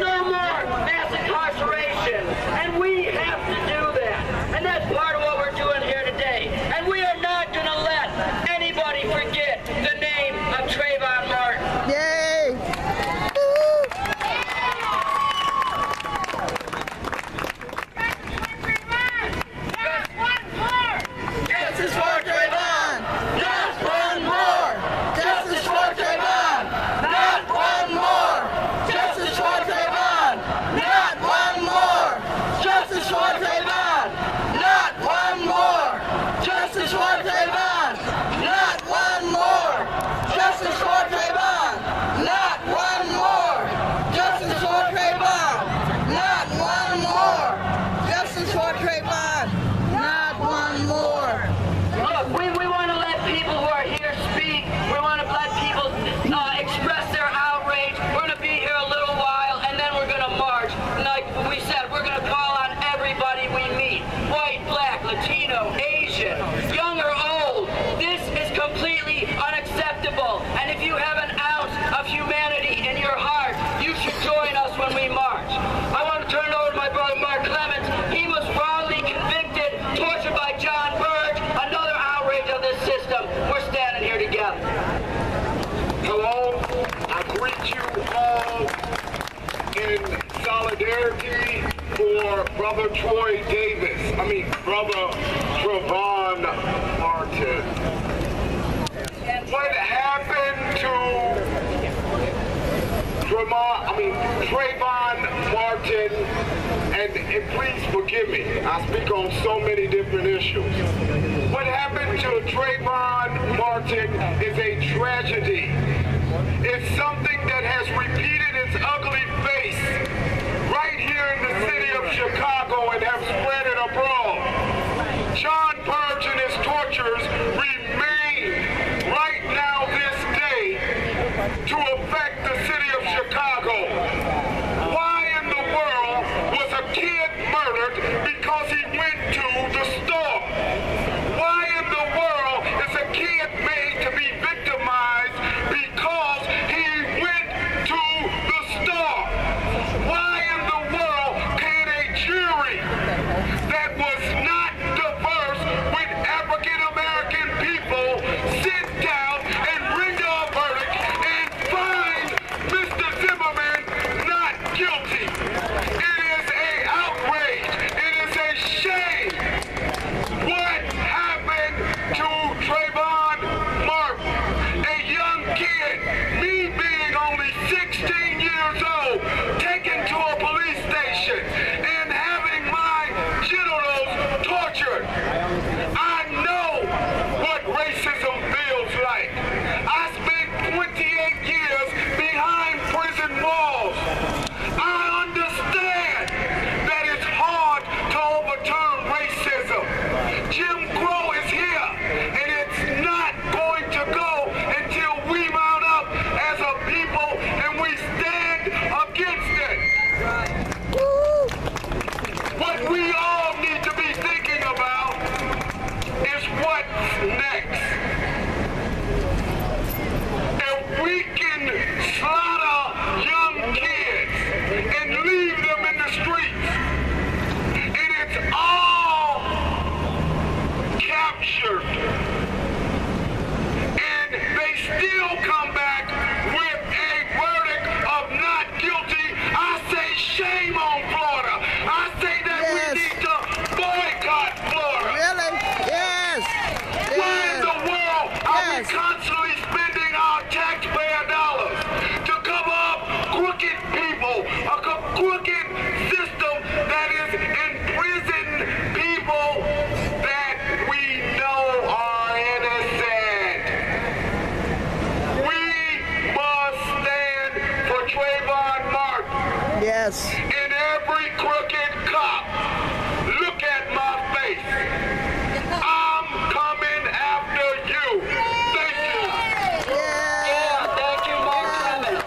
no more mass incarceration. And we have to do that. And that's part of what we're doing here today. And we are not going to let anybody forget the name of Trayvon Martin. Yay! Justice for Trayvon! Not one more! Justice for Trayvon! Not one more! Justice for Trayvon! Not one more! Justice for Trayvon! Not one more! Justice for Trayvon! Not one more! Justice for Trayvon! Not one more! Justice for Trayvon! Not one more! Justice for Trayvon! Not one more! Look, we want to let people who are here speak. We want to let people express their outrage. We're going to be here a little while, and then we're going to march. Like we said, we're going to call on everybody we meet. White, black, Latino, Asian, young or old. This is completely unacceptable. And if you have an ounce of humanity in your heart, you should join us when we march. I want to turn it over to my brother Mark Clemens. He was wrongly convicted, tortured by John Burge. Another outrage of this system. We're standing here together. Hello, I greet you all in solidarity for Brother Brother Trayvon Martin. What happened to Trayvon Martin, and please forgive me, I speak on so many different issues. What happened to Trayvon Martin is a tragedy. It's something that has repeated its ugly face right here in the city of Chicago and have spread it abroad. John Burge and his torturers remain right now this day to affect the city of Chicago. Why in the world was a kid murdered because he went to the store? Why in the world is a kid made to be victimized because he went to the store? Why in the world can a jury that was not diverse with African American people sit down and render a verdict and find Mr. Zimmerman not guilty? It is an outrage. It is a shame. What happened to Trayvon Martin, a young kid, me being only 16 years old, taken to a police station and having my genitals tortured? I know what racism feels like. I spent 28 years behind prison walls. I understand that it's hard to overturn racism. Jim Crow is here, and it's not going to go until we mount up as a people and we stand against it. What we all need to be thinking about is what's next. If we can slaughter young kids and leave them in the streets, and it's all captured, and they still come back with a verdict of not guilty, I say shame on Florida. I say that Yes. we need to boycott Florida. Really? Yes. Why in the world are we Yes. constantly spending our taxpayer dollars to cover up crooked people, a crooked system that is imprisoning people that we know are innocent? We must stand for Trayvon Martin. Yes. In every crooked cop, look at my face. I'm coming after you. Thank you. Yeah, thank you, Mark Clemens.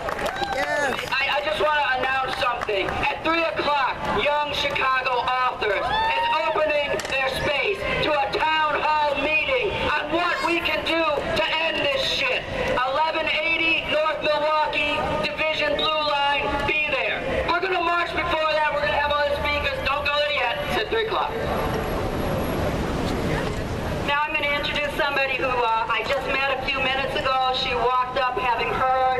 Yes. I just want to announce something. At 3 o'clock, Young Chicago Authors is opening their space to a town hall meeting on what we can do to end this shit. 1180 North Milwaukee, Division Blue Line, be there. We're going 3 o'clock. Now I'm going to introduce somebody who I just met a few minutes ago. She walked up having heard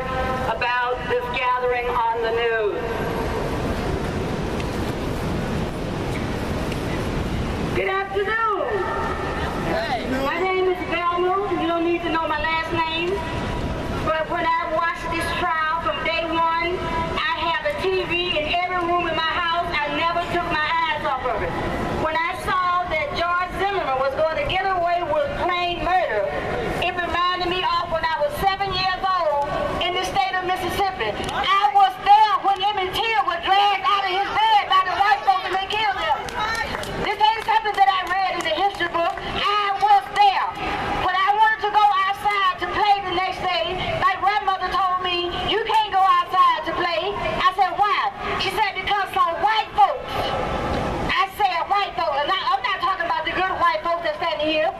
about this gathering on the news. Good afternoon. My name is Velma. You don't need to know my last name. But when I watched this trial from day one, I have a TV in every room in my house. I never took my eyes off of it. When I saw that George Zimmerman was going to get away with plain murder, it reminded me of when I was 7 years old in the state of Mississippi. I was there when Emmett Till was dragged out of his bed by the white folks and they killed him. This ain't something that I read in the history book. I was there. When I wanted to go outside to play the next day, my grandmother told me, you can't go outside to play. I said, why? She said, because some white folks. I said white folks, and I'm not talking about the good white folks that's standing here.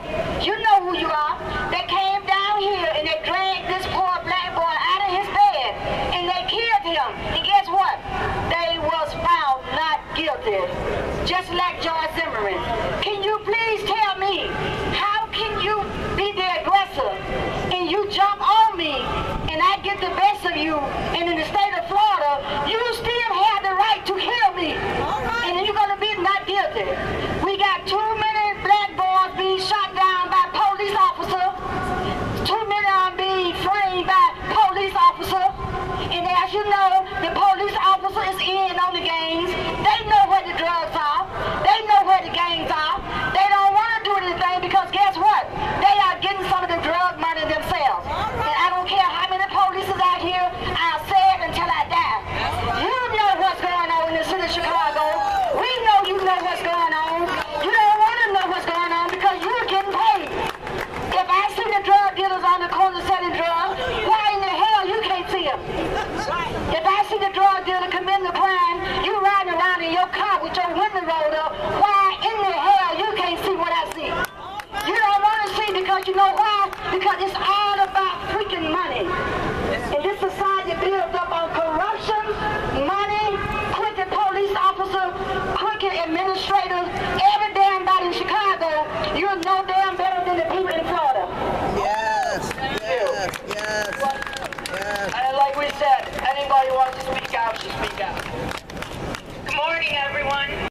You know who you are. They came down here and they dragged this poor black boy out of his bed and they killed him. And guess what? They was found not guilty. Just like George Zimmerman. Can you please tell me, how can you be the aggressor and you jump on me and I get the best of you, and in the state of Florida, you still have the right to kill me? And then you're going to be not guilty. We got too many black boys being shot down by police officers. Too many of them being framed by police officers. And as you know, the police officer is in on the gangs. They know where the drugs are. They know where the gangs are. They don't want to do anything because guess what? They are getting some of the drug money themselves. And I don't care how many police is out here, I'll say it until I die. You know what's going on in the city of Chicago. We know you know what's going on. You don't want to know what's going on because you're getting paid. If I see the drug dealers on the corner selling drugs, why in the hell you can't see them? If I see the drug dealer committing a crime, you riding around in your car with your window rolled up, why in the hell you can't see what I see? You don't want to see because you know why? Because it's all about freaking money. And this society built up on corruption, money, crooked police officers, crooked administrators, every damn body in Chicago. You're no damn better than the people in Florida. Yes. Yes. Yes. Yes. And like we said, anybody who wants to speak out should speak out. Good morning, everyone.